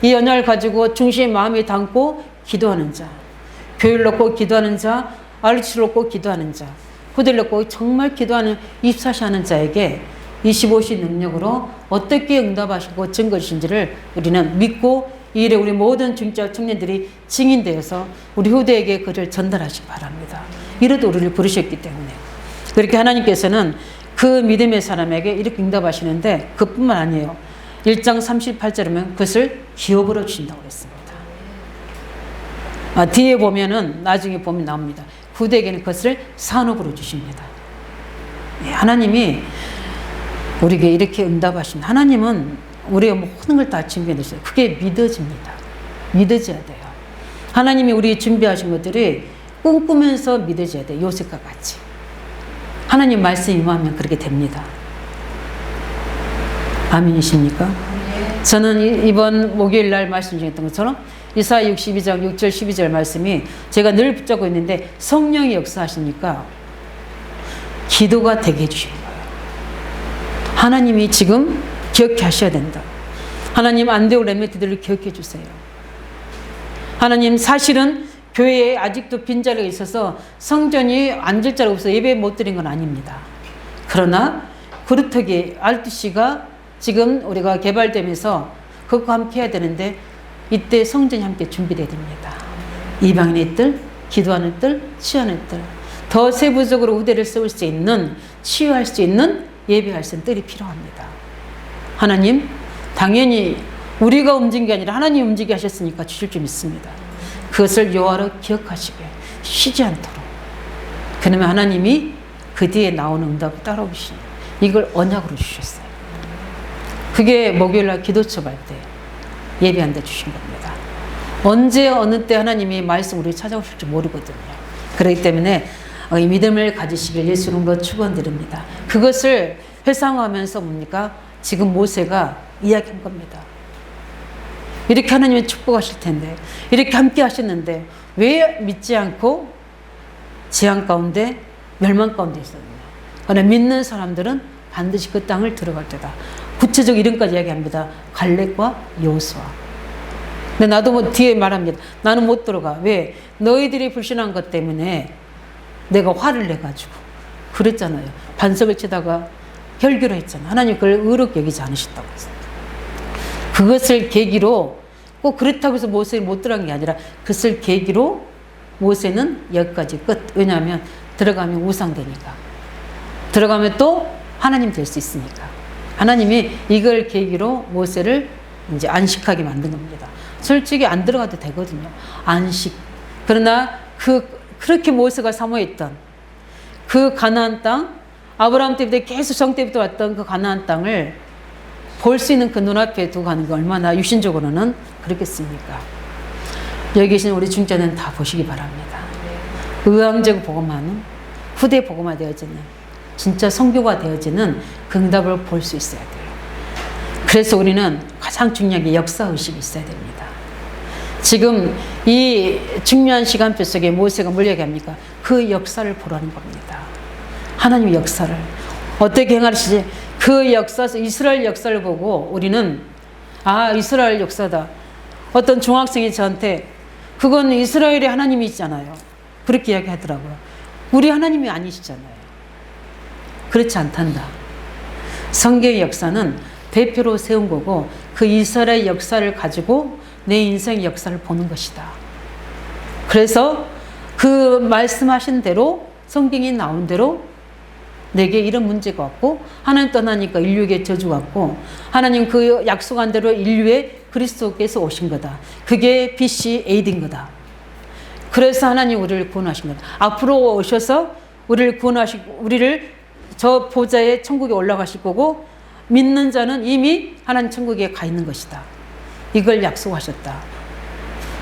이 언약을 가지고 중심의 마음에 담고 기도하는 자, 교회를 놓고 기도하는 자, RC를 놓고 기도하는 자, 후대를 놓고 정말 기도하는 24시 하는 자에게 25시 능력으로 어떻게 응답하시고 증거 주신지를 우리는 믿고 이 일에 우리 모든 중직자 청년들이 증인되어서 우리 후대에게 그를 전달하시기 바랍니다. 이래도 우리를 부르셨기 때문에. 그렇게 하나님께서는 그 믿음의 사람에게 이렇게 응답하시는데 그뿐만 아니에요. 1장 38절에 보면 그것을 기업으로 주신다고 그랬습니다. 뒤에 보면은 나중에 보면 나옵니다. 후대에게는 그것을 산업으로 주십니다. 하나님이 우리에게 이렇게 응답하십니다. 하나님은 우리의 모든 걸 다 준비해 놓으셨어요. 그게 믿어집니다. 믿어져야 돼요. 하나님이 우리 준비하신 것들이 꿈꾸면서 믿어져야 돼요. 요셉과 같이. 하나님 말씀 임하면 그렇게 됩니다. 아멘이십니까? 저는 이번 목요일 날 말씀 중했던 것처럼 이사야 62장 6절 12절 말씀이 제가 늘 붙잡고 있는데 성령이 역사하시니까 기도가 되게 해주시는 거예요. 하나님이 지금 기억해 하셔야 된다. 하나님 안되고 레메디들을 기억해 주세요. 하나님 사실은 교회에 아직도 빈자리가 있어서 성전이 앉을 자리가 없어서 예배 못 드린 건 아닙니다. 그러나 그루터기 R2C가 지금 우리가 개발되면서 그것과 함께 해야 되는데 이때 성전이 함께 준비되어야 됩니다. 이방인의 뜰, 기도하는 뜰, 치유하는 뜰. 더 세부적으로 후대를 세울 수 있는, 치유할 수 있는, 예배할 수 있는 뜰이 필요합니다. 하나님, 당연히 우리가 움직인 게 아니라 하나님 움직이게 하셨으니까 주실 줄 믿습니다. 그것을 여호와로 기억하시게, 쉬지 않도록. 그러면 하나님이 그 뒤에 나오는 응답을 따라오시니 이걸 언약으로 주셨어요. 그게 목요일날 기도첩할 때 예배한 데 주신 겁니다. 언제 어느 때 하나님이 말씀 우리 찾아오실지 모르거든요. 그렇기 때문에 이 믿음을 가지시길 예수 이름으로 축원드립니다. 그것을 회상하면서 뭡니까? 지금 모세가 이야기한 겁니다. 이렇게 하나님이 축복하실 텐데, 이렇게 함께 하셨는데 왜 믿지 않고 재앙 가운데 멸망 가운데 있었느냐. 그러나 믿는 사람들은 반드시 그 땅을 들어갈 때다. 구체적 이름까지 이야기합니다. 갈렙과 여호수아. 근데 나도 뭐 뒤에 말합니다. 나는 못 들어가. 왜? 너희들이 불신한 것 때문에 내가 화를 내가지고 그랬잖아요. 반석을 치다가 혈기로 했잖아요. 하나님 그걸 의롭게 여기지 않으셨다고 했어요. 그것을 계기로 꼭 그렇다고 해서 모세를 못 들어간 게 아니라 그것을 계기로 모세는 여기까지 끝. 왜냐하면 들어가면 우상되니까. 들어가면 또 하나님 될 수 있으니까. 하나님이 이걸 계기로 모세를 이제 안식하게 만든 겁니다. 솔직히 안 들어가도 되거든요. 안식. 그러나 그렇게 모세가 사모했던 그 가나안 땅, 아브라함 때부터 계속 정 때부터 왔던 그 가나안 땅을 볼 수 있는 그 눈앞에 두고 가는 게 얼마나 육신적으로는 그렇겠습니까? 여기 계신 우리 중자는 다 보시기 바랍니다. 의왕적 복음화는 후대 복음화 되어지는 진짜 선교가 되어지는 그 응답을 볼 수 있어야 돼요. 그래서 우리는 가장 중요한 게 역사의식이 있어야 됩니다. 지금 이 중요한 시간표 속에 모세가 뭘 얘기합니까? 그 역사를 보라는 겁니다. 하나님의 역사를 어떻게 행하시지? 그 역사, 이스라엘 역사를 보고 우리는 아, 이스라엘 역사다. 어떤 중학생이 저한테 그건 이스라엘의 하나님이 있잖아요. 그렇게 이야기하더라고요. 우리 하나님이 아니시잖아요. 그렇지 않단다. 성경의 역사는 대표로 세운 거고 그 이스라엘 역사를 가지고 내 인생의 역사를 보는 것이다. 그래서 그 말씀하신 대로 성경이 나온 대로 내게 이런 문제가 왔고 하나님 떠나니까 인류에게 저주가 왔고 하나님 그 약속한 대로 인류에 그리스도께서 오신 거다. 그게 BC AD인 거다. 그래서 하나님 우리를 구원하신 거다. 앞으로 오셔서 우리를 구원하시고 우리를 저 보좌에 천국에 올라가실 거고 믿는 자는 이미 하나님 천국에 가 있는 것이다. 이걸 약속하셨다.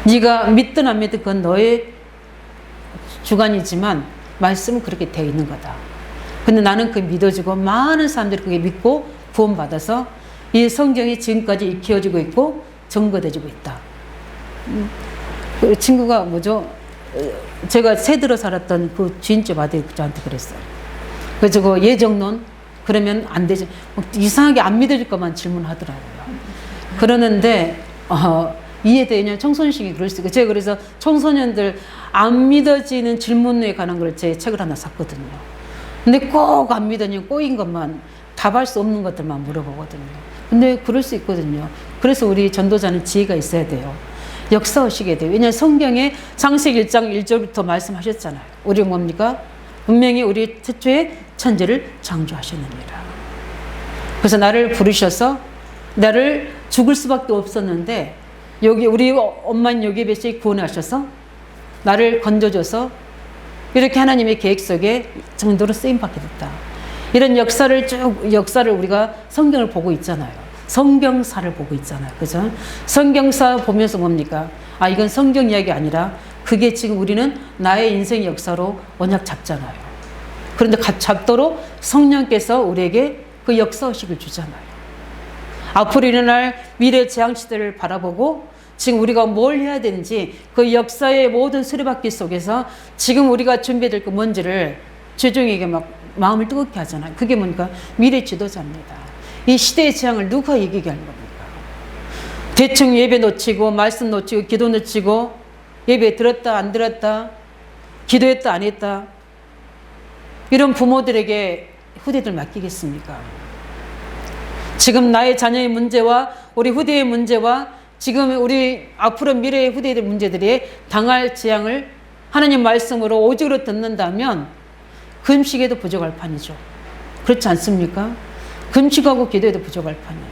네가 믿든 안 믿든 그건 너의 주관이지만 말씀은 그렇게 되어 있는 거다. 근데 나는 그게 믿어지고 많은 사람들이 그게 믿고 구원받아서 이 성경이 지금까지 익혀지고 있고 증거되어지고 있다. 그 친구가 뭐죠? 제가 새들어 살았던 그 주인집 아들이 저한테 그랬어요. 그래서 그 예정론 그러면 안 되지. 이상하게 안 믿어질 것만 질문하더라고요. 그러는데 이해되냐? 청소년식이 그럴 수 있고 제가 그래서 청소년들 안 믿어지는 질문에 관한 걸 제 책을 하나 샀거든요. 근데 꼭 안 믿으니 꼬인 것만 답할 수 없는 것들만 물어보거든요. 근데 그럴 수 있거든요. 그래서 우리 전도자는 지혜가 있어야 돼요. 역사의식이 돼요. 왜냐하면 성경에 창세기 1장 1절부터 말씀하셨잖아요. 우리 뭡니까? 분명히 우리 태초에 천지를 창조하셨느니라. 그래서 나를 부르셔서 나를 죽을 수밖에 없었는데 여기 우리 엄마는 여기 뱃속에 구원하셔서 나를 건져줘서 이렇게 하나님의 계획 속에 정도로 쓰임받게 됐다. 이런 역사를 우리가 성경을 보고 있잖아요. 성경사를 보고 있잖아요. 그죠? 성경사 보면서 뭡니까? 아, 이건 성경 이야기 아니라 그게 지금 우리는 나의 인생 역사로 언약 잡잖아요. 그런데 잡도록 성령께서 우리에게 그 역사의식을 주잖아요. 앞으로 일어날 미래 재앙시대를 바라보고 지금 우리가 뭘 해야 되는지 그 역사의 모든 수레바퀴 속에서 지금 우리가 준비해야 될 그 뭔지를 최종에게 막 마음을 뜨겁게 하잖아요. 그게 뭔가 미래 지도자입니다. 이 시대의 재앙을 누가 이기게 하는 겁니까? 대충 예배 놓치고 말씀 놓치고 기도 놓치고 예배 들었다 안 들었다 기도했다 안 했다 이런 부모들에게 후대들 맡기겠습니까? 지금 나의 자녀의 문제와 우리 후대의 문제와 지금 우리 앞으로 미래의 후대의 문제들이 당할 재앙을 하나님 말씀으로 오직으로 듣는다면 금식에도 부족할 판이죠. 그렇지 않습니까? 금식하고 기도에도 부족할 판이에요.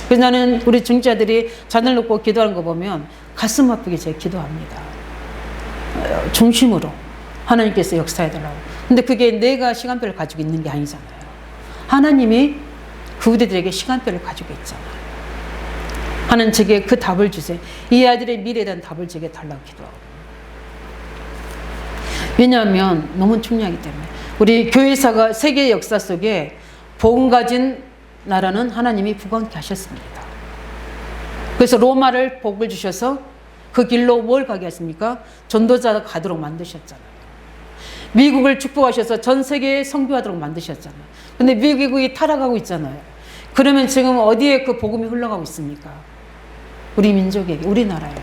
그래서 나는 우리 중자들이 잔을 놓고 기도하는 거 보면 가슴 아프게 제가 기도합니다. 중심으로 하나님께서 역사해달라고. 근데 그게 내가 시간표를 가지고 있는 게 아니잖아요. 하나님이 그 후대들에게 시간표를 가지고 있잖아요. 하나님 제게 그 답을 주세요. 이 아들의 미래에 대한 답을 제게 달라고 기도하고. 왜냐하면 너무 중요하기 때문에. 우리 교회사가 세계 역사 속에 복음 가진 나라는 하나님이 부강케 하셨습니다. 그래서 로마를 복을 주셔서 그 길로 뭘 가게 하십니까? 전도자가 가도록 만드셨잖아요. 미국을 축복하셔서 전 세계에 선교하도록 만드셨잖아요. 근데 미국이 타락하고 있잖아요. 그러면 지금 어디에 그 복음이 흘러가고 있습니까? 우리 민족에게, 우리나라에.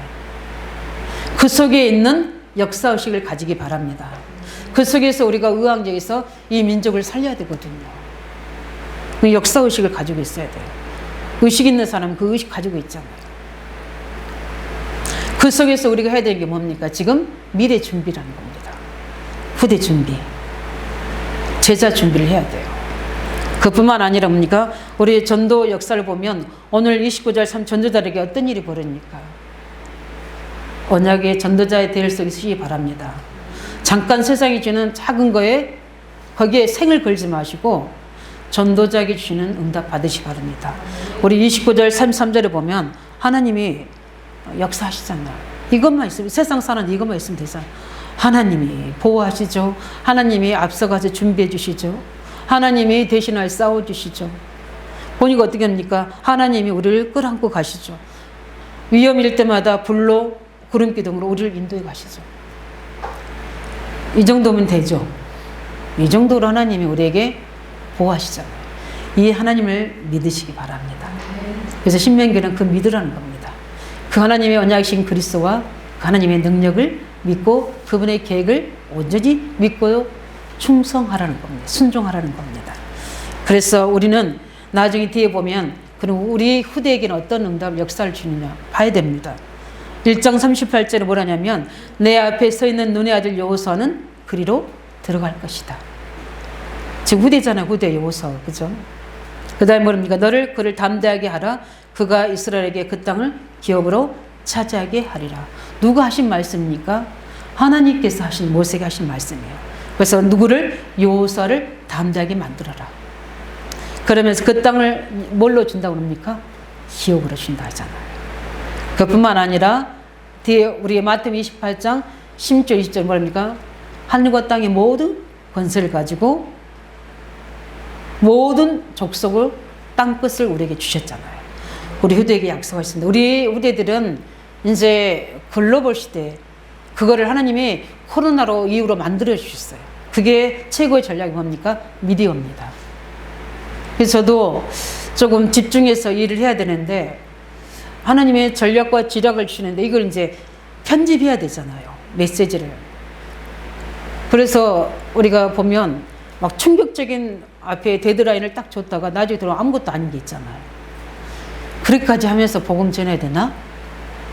그 속에 있는 역사의식을 가지기 바랍니다. 그 속에서 우리가 의왕적에서 이 민족을 살려야 되거든요. 그 역사의식을 가지고 있어야 돼요. 의식 있는 사람은 그 의식 가지고 있잖아요. 그 속에서 우리가 해야 될 게 뭡니까? 지금 미래 준비라는 겁니다. 후대 준비. 제자 준비를 해야 돼요. 그뿐만 아니라 뭡니까? 우리 전도 역사를 보면 오늘 29절 3 전도자에게 어떤 일이 벌어집니까? 언약의 전도자의 대열 속에 서시기 바랍니다. 잠깐 세상이 주는 작은 거에 거기에 생을 걸지 마시고 전도자에게 주시는 응답 받으시기 바랍니다. 우리 29절 33절에 보면 하나님이 역사하시잖아요. 이것만 있으면 세상 사는 이것만 있으면 되잖아요. 하나님이 보호하시죠. 하나님이 앞서가서 준비해 주시죠. 하나님이 대신하여 싸워주시죠. 보니까 어떻게 합니까? 하나님이 우리를 끌어안고 가시죠. 위험일 때마다 불로 구름 기둥으로 우리를 인도해 가시죠. 이 정도면 되죠. 이 정도로 하나님이 우리에게 보호하시잖아요. 이 하나님을 믿으시기 바랍니다. 그래서 신명기는 그 믿으라는 겁니다. 그 하나님의 언약이신 그리스도와 그 하나님의 능력을 믿고 그분의 계획을 온전히 믿고요. 충성하라는 겁니다. 순종하라는 겁니다. 그래서 우리는 나중에 뒤에 보면 그럼 우리 후대에게는 어떤 응답, 역사를 주느냐 봐야 됩니다. 1장 38절에 뭐라냐면 내 앞에 서 있는 눈의 아들 여호수아는 그리로 들어갈 것이다. 지금 후대잖아요. 후대 여호수아. 그죠? 그 다음에 뭐랍니까? 그를 담대하게 하라. 그가 이스라엘에게 그 땅을 기업으로 차지하게 하리라. 누가 하신 말씀입니까? 하나님께서 하신, 모세에게 하신 말씀이에요. 그래서 누구를? 여호수아를 담대하게 만들어라. 그러면서 그 땅을 뭘로 준다고 합니까? 기업으로 준다 하잖아요. 그뿐만 아니라 뒤에 우리 마태복음 28장 16절 20절 뭐랍니까? 하늘과 땅의 모든 권세를 가지고 모든 족속을 땅끝을 우리에게 주셨잖아요. 우리 후대에게 약속하셨습니다. 우리 후대들은 이제 글로벌 시대 그거를 하나님이 코로나로 이후로 만들어 주셨어요. 그게 최고의 전략이 뭡니까? 미디어입니다. 그래서 저도 조금 집중해서 일을 해야 되는데 하나님의 전략과 지략을 주시는데 이걸 이제 편집해야 되잖아요. 메시지를. 그래서 우리가 보면 막 충격적인 앞에 데드라인을 딱 줬다가 나중에 들어오면 아무것도 아닌 게 있잖아요. 그렇게까지 하면서 복음 전해야 되나?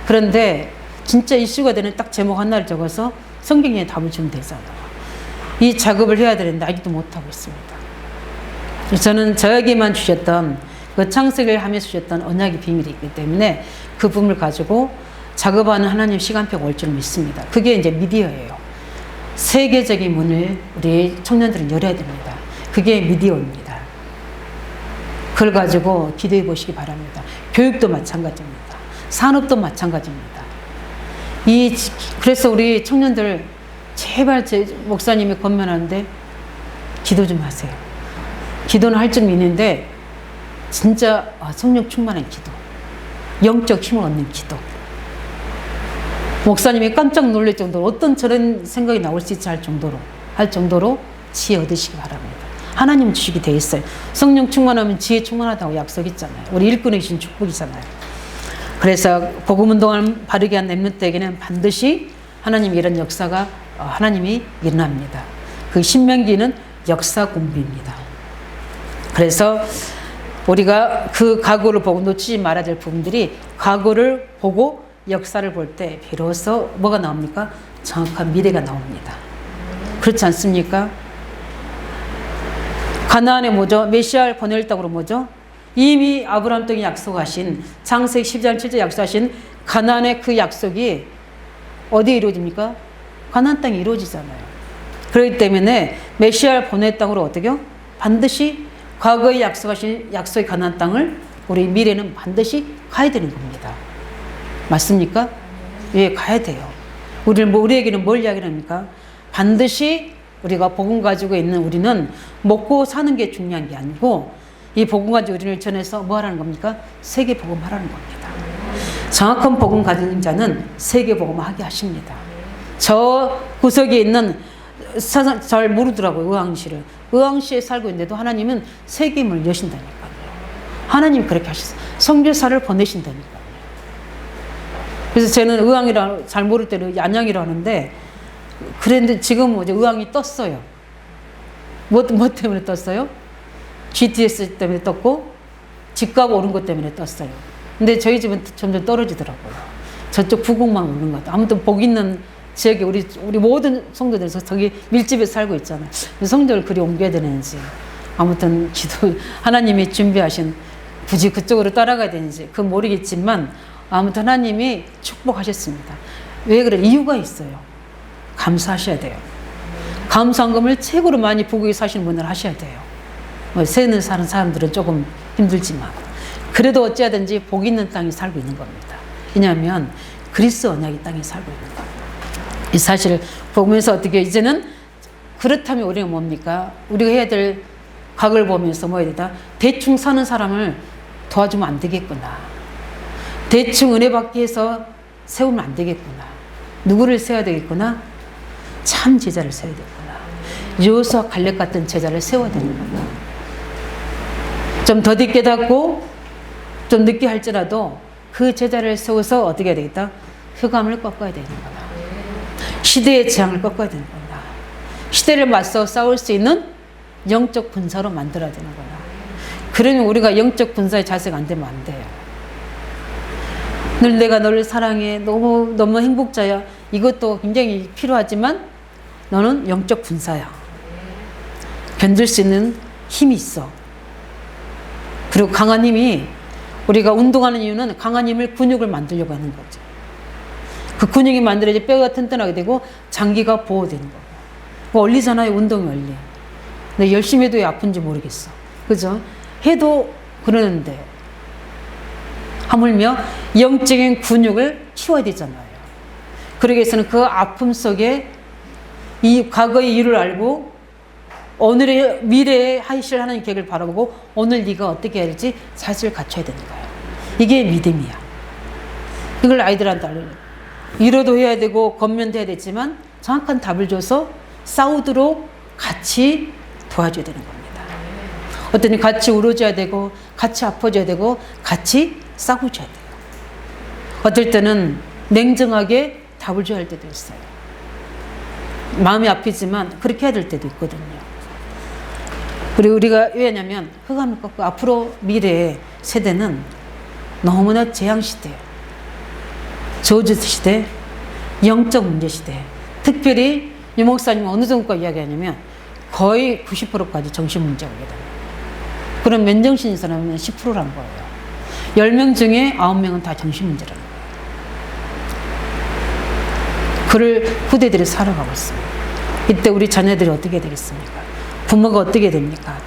그런데 진짜 이슈가 되는 딱 제목 하나를 적어서 성경에 답을 주면 되잖아요. 이 작업을 해야 되는데 아직도 못하고 있습니다. 저는 저에게만 주셨던 그 창세기를 하면서 주셨던 언약의 비밀이 있기 때문에 그 부분을 가지고 작업하는 하나님 시간표가 올 줄 믿습니다. 그게 이제 미디어예요. 세계적인 문을 우리 청년들은 열어야 됩니다. 그게 미디어입니다. 그걸 가지고 기도해 보시기 바랍니다. 교육도 마찬가지입니다. 산업도 마찬가지입니다. 그래서 우리 청년들 제발 제 목사님이 권면하는데 기도 좀 하세요. 기도는 할 줄 있는데 진짜 성령 충만한 기도, 영적 힘을 얻는 기도. 목사님이 깜짝 놀랄 정도로 어떤 저런 생각이 나올 수 있지 할 정도로 지혜 얻으시기 바랍니다. 하나님 주시게 돼 있어요. 성령 충만하면 지혜 충만하다고 약속했잖아요. 우리 일꾼에 계신 축복이잖아요. 그래서 복음 운동을 바르게 한 렘넌트에게는 반드시 하나님 이런 역사가 하나님이 일어납니다. 그 신명기는 역사 공부입니다. 그래서 우리가 그 과거를 보고 놓치지 말아야 될 부분들이 과거를 보고 역사를 볼 때 비로소 뭐가 나옵니까? 정확한 미래가 나옵니다. 그렇지 않습니까? 가나안에 뭐죠? 메시아를 보낼 땅으로 뭐죠? 이미 아브라함 땅에 약속하신 창세기 12장 7절 약속하신 가나안의 그 약속이 어디에 이루어집니까? 가나안 땅에 이루어지잖아요. 그렇기 때문에 메시아를 보낼 땅으로 어떻게요? 반드시 과거에 약속하신 약속의 가나안 땅을 우리 미래는 반드시 가야 되는 겁니다. 맞습니까? 예, 가야 돼요. 우리에게는 뭘 이야기합니까? 반드시 우리가 복음 가지고 있는 우리는 먹고 사는 게 중요한 게 아니고 이 복음 가지고 우리를 전해서 뭐 하라는 겁니까? 세계 복음 하라는 겁니다. 정확한 복음 가진 자는 세계 복음 하게 하십니다. 저 구석에 있는 잘 모르더라고요. 의왕시를. 의왕시에 살고 있는데도 하나님은 세계문을 여신다니까요. 하나님 그렇게 하셨어요. 선교사를 보내신다니까요. 그래서 저는 의왕이라 잘 모를 때는 안양이라 하는데 그런데 지금 이제 의왕이 떴어요. 뭐 때문에 떴어요? GTS 때문에 떴고 집값 오른 것 때문에 떴어요. 근데 저희 집은 점점 떨어지더라고요. 저쪽 부곡만 오른 것 같아요. 아무튼 복 있는 지역에 우리 모든 성도들에서 저기 밀집에 살고 있잖아요. 성도를 그리 옮겨야 되는지 아무튼 기도 하나님이 준비하신 굳이 그쪽으로 따라가야 되는지 그건 모르겠지만 아무튼 하나님이 축복하셨습니다. 왜 그래? 이유가 있어요. 감사하셔야 돼요. 감사한금을 최고로 많이 부국에 사시는 분들 하셔야 돼요. 세는 사는 사람들은 조금 힘들지만 그래도 어찌하든지 복 있는 땅에 살고 있는 겁니다. 왜냐하면 그리스도 언약의 땅에 살고 있는 겁니다. 이 사실을 보면서 어떻게 이제는 그렇다면 우리가 뭡니까? 우리가 해야 될 각을 보면서 뭐 해야 되다? 대충 사는 사람을 도와주면 안 되겠구나. 대충 은혜 받기 위해서 세우면 안 되겠구나. 누구를 세워야 되겠구나? 참 제자를 세워야 되겠구나. 요수와 갈렙 같은 제자를 세워야 되는 겁니다. 좀 더디 깨닫고 좀 늦게 할지라도 그 제자를 세워서 어떻게 해야 되겠다? 흑암을 꺾어야 되는 거다. 시대의 재앙을 꺾어야 되는 거다. 시대를 맞서 싸울 수 있는 영적 군사로 만들어야 되는 거다. 그러면 우리가 영적 군사의 자세가 안 되면 안 돼요. 늘 내가 너를 사랑해. 너무 행복자야. 이것도 굉장히 필요하지만 너는 영적 군사야. 견딜 수 있는 힘이 있어. 그리고 강한 힘이 우리가 운동하는 이유는 강한 힘을 근육을 만들려고 하는 거죠. 그 근육이 만들어야 뼈가 튼튼하게 되고 장기가 보호되는 거고. 원리잖아요. 운동이 원리. 근데 열심히 해도 왜 아픈지 모르겠어. 그죠? 해도 그러는데 하물며 영적인 근육을 키워야 되잖아요. 그러기 위해서는 그 아픔 속에 이 과거의 이유를 알고 오늘의 미래에 하실 하나님 계획을 바라보고 오늘 네가 어떻게 해야 될지 사실을 갖춰야 되는 거예요. 이게 믿음이야. 이걸 아이들한테 알려요. 위로도 해야 되고 권면도 해야 되지만 정확한 답을 줘서 싸우도록 같이 도와줘야 되는 겁니다. 어떤 같이 울어줘야 되고 같이 아파줘야 되고 같이 싸워줘야 돼요. 어떨 때는 냉정하게 답을 줘야 할 때도 있어요. 마음이 아프지만 그렇게 해야 될 때도 있거든요. 그리고 우리가 왜냐면 흑암을 꺾고 앞으로 미래의 세대는 너무나 재앙시대예요. 저주 시대, 영적 문제 시대. 특별히 유 목사님은 어느 정도까지 이야기하냐면 거의 90%까지 정신 문제가 오게 됩니다. 그럼 맨정신인 사람은 10%라는 거예요. 10명 중에 9명은 다 정신 문제라는 거예요. 그를 후대들이 살아가고 있습니다. 이때 우리 자녀들이 어떻게 되겠습니까? 부모가 어떻게 됩니까?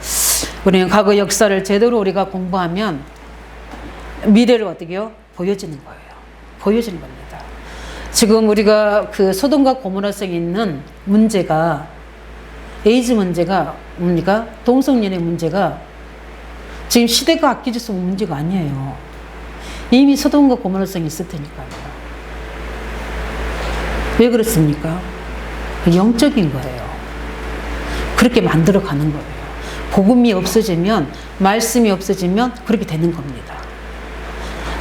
우리는 과거 역사를 제대로 우리가 공부하면 미래를 어떻게 해요? 보여지는 거예요. 보여지는 겁니다. 지금 우리가 그 소돔과 고모라성에 있는 문제가, 에이즈 문제가 뭡니까? 동성연애 문제가 지금 시대가 바뀌어서 문제가 아니에요. 이미 소돔과 고모라성이 있을 테니까요. 왜 그렇습니까? 영적인 거예요. 그렇게 만들어 가는 거예요. 복음이 없어지면, 말씀이 없어지면 그렇게 되는 겁니다.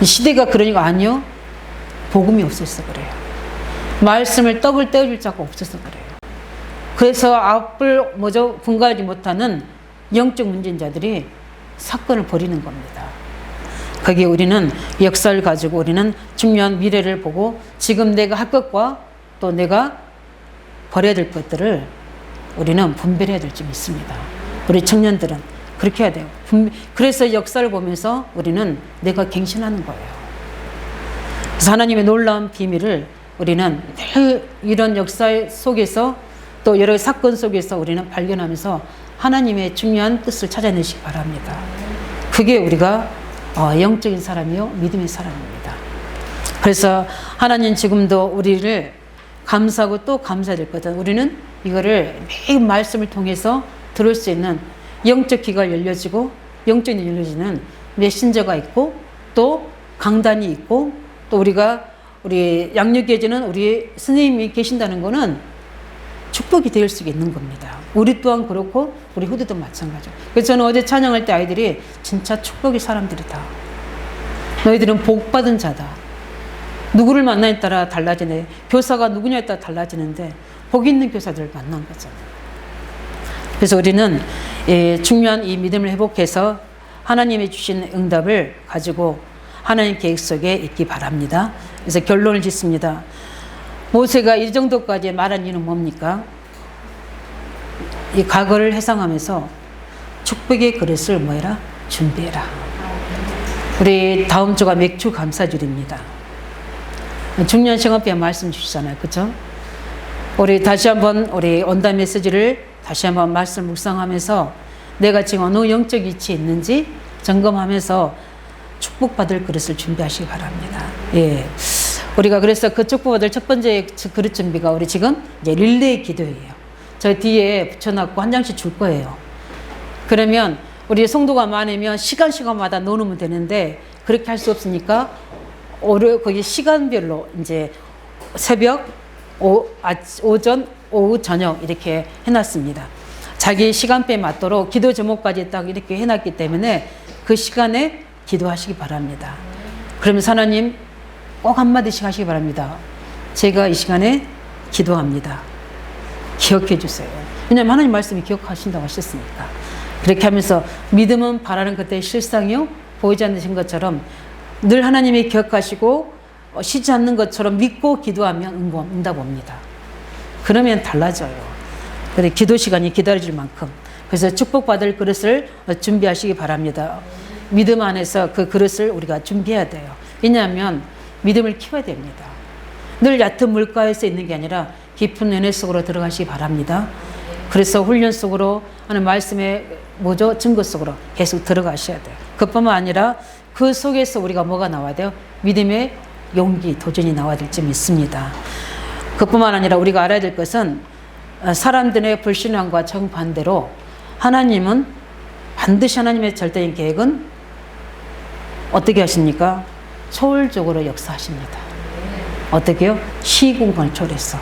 시대가 그러니까 아니요. 복음이 없어서 그래요. 말씀을 떡을 떼어줄 자가 없어서 그래요. 그래서 앞을 분간하지 못하는 영적 문제인 자들이 사건을 벌이는 겁니다. 거기에 우리는 역사를 가지고 우리는 중요한 미래를 보고 지금 내가 할 것과 또 내가 버려야 될 것들을 우리는 분별해야 될 점이 있습니다. 우리 청년들은 그렇게 해야 돼요. 그래서 역사를 보면서 우리는 내가 갱신하는 거예요. 그래서 하나님의 놀라운 비밀을 우리는 늘 이런 역사 속에서 또 여러 사건 속에서 우리는 발견하면서 하나님의 중요한 뜻을 찾아내시기 바랍니다. 그게 우리가 영적인 사람이요 믿음의 사람입니다. 그래서 하나님 지금도 우리를 감사하고 또 감사해야 될 거다. 우리는 이거를 매일 말씀을 통해서 들을 수 있는 영적 귀가 열려지고 영적인 열려지는 메신저가 있고 또 강단이 있고 또 우리 양육계지는 우리 스님이 계신다는 거는 축복이 될 수 있는 겁니다. 우리 또한 그렇고 우리 후대도 마찬가지죠. 그래서 저는 어제 찬양할 때 아이들이 진짜 축복의 사람들이다. 너희들은 복 받은 자다. 누구를 만나에 따라 달라지네. 교사가 누구냐에 따라 달라지는데 복 있는 교사들을 만난 거잖아요. 그래서 우리는 중요한 이 믿음을 회복해서 하나님이 주신 응답을 가지고 하나님 계획 속에 있기 바랍니다. 그래서 결론을 짓습니다. 모세가 이 정도까지 말한 이유는 뭡니까? 이 과거를 회상하면서 축복의 그릇을 뭐해라? 준비해라. 우리 다음 주가 맥주 감사주일입니다. 중요한 시간표에 말씀 주시잖아요. 그렇죠? 우리 다시 한번 우리 온단 메시지를 다시 한번 말씀 묵상하면서 내가 지금 어느 영적 위치에 있는지 점검하면서 축복받을 그릇을 준비하시기 바랍니다. 예. 우리가 그래서 그 축복받을 첫 번째 그릇 준비가 우리 지금 이제 릴레이 기도예요. 저 뒤에 붙여놨고 한 장씩 줄 거예요. 그러면 우리 성도가 많으면 시간마다 넣어놓으면 되는데 그렇게 할 수 없으니까 거기 시간별로 이제 새벽, 오전, 오후, 저녁 이렇게 해놨습니다. 자기 시간대에 맞도록 기도 제목까지 딱 이렇게 해놨기 때문에 그 시간에 기도하시기 바랍니다. 그러면서 하나님 꼭 한마디씩 하시기 바랍니다. 제가 이 시간에 기도합니다. 기억해 주세요. 왜냐하면 하나님 말씀이 기억하신다고 하셨으니까. 그렇게 하면서 믿음은 바라는 그때의 실상이요 보이지 않는 것처럼 늘 하나님이 기억하시고 쉬지 않는 것처럼 믿고 기도하면 응답 옵니다. 그러면 달라져요. 그래 기도 시간이 기다려질 만큼. 그래서 축복받을 그릇을 준비하시기 바랍니다. 믿음 안에서 그 그릇을 우리가 준비해야 돼요. 왜냐하면 믿음을 키워야 됩니다. 늘 얕은 물가에서 있는 게 아니라 깊은 은혜 속으로 들어가시기 바랍니다. 그래서 훈련 속으로 하는 말씀의 증거 속으로 계속 들어가셔야 돼요. 그뿐만 아니라 그 속에서 우리가 뭐가 나와야 돼요? 믿음의 용기, 도전이 나와야 될 점이 있습니다. 그뿐만 아니라 우리가 알아야 될 것은 사람들의 불신앙과 정반대로 하나님은 반드시 하나님의 절대적인 계획은 어떻게 하십니까? 초월적으로 역사하십니다. 어떻게 해요? 시공간을 초월해서.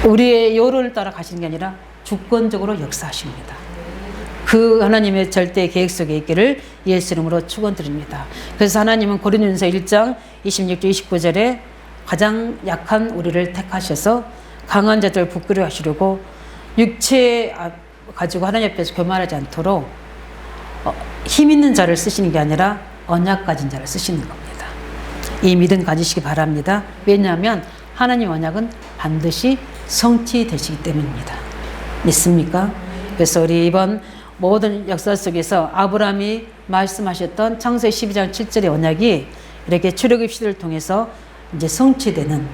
우리의 여론을 따라 가시는 게 아니라 주권적으로 역사하십니다. 그 하나님의 절대 계획 속에 있기를 예수 이름으로 축원드립니다. 그래서 하나님은 고린도전서 1장 26절 29절에 가장 약한 우리를 택하셔서 강한 자들 부끄러워 하시려고 육체 가지고 하나님 앞에서 교만하지 않도록 힘 있는 자를 쓰시는 게 아니라 언약 가진 자를 쓰시는 겁니다. 이 믿음 가지시기 바랍니다. 왜냐하면 하나님 언약은 반드시 성취되시기 때문입니다. 믿습니까? 그래서 우리 이번 모든 역사 속에서 아브라함이 말씀하셨던 창세기 12장 7절의 언약이 이렇게 출애굽 시대를 통해서 이제 성취되는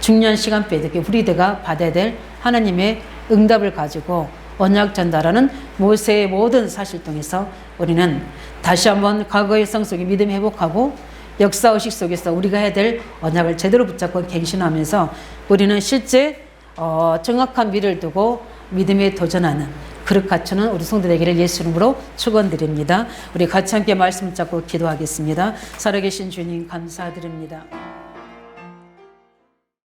중요한 시간표에 이렇게 우리들가 받아야 될 하나님의 응답을 가지고 언약 전달하는 모세의 모든 사실 통해서 우리는 다시 한번 과거의 일상 속에 믿음 회복하고 역사의식 속에서 우리가 해야 될 언약을 제대로 붙잡고 갱신하면서 우리는 실제 정확한 미래를 두고 믿음에 도전하는 그릇 갖추는 우리 성도 되기를 예수 이름으로 축원드립니다. 우리 같이 함께 말씀 잡고 기도하겠습니다. 살아계신 주님 감사드립니다.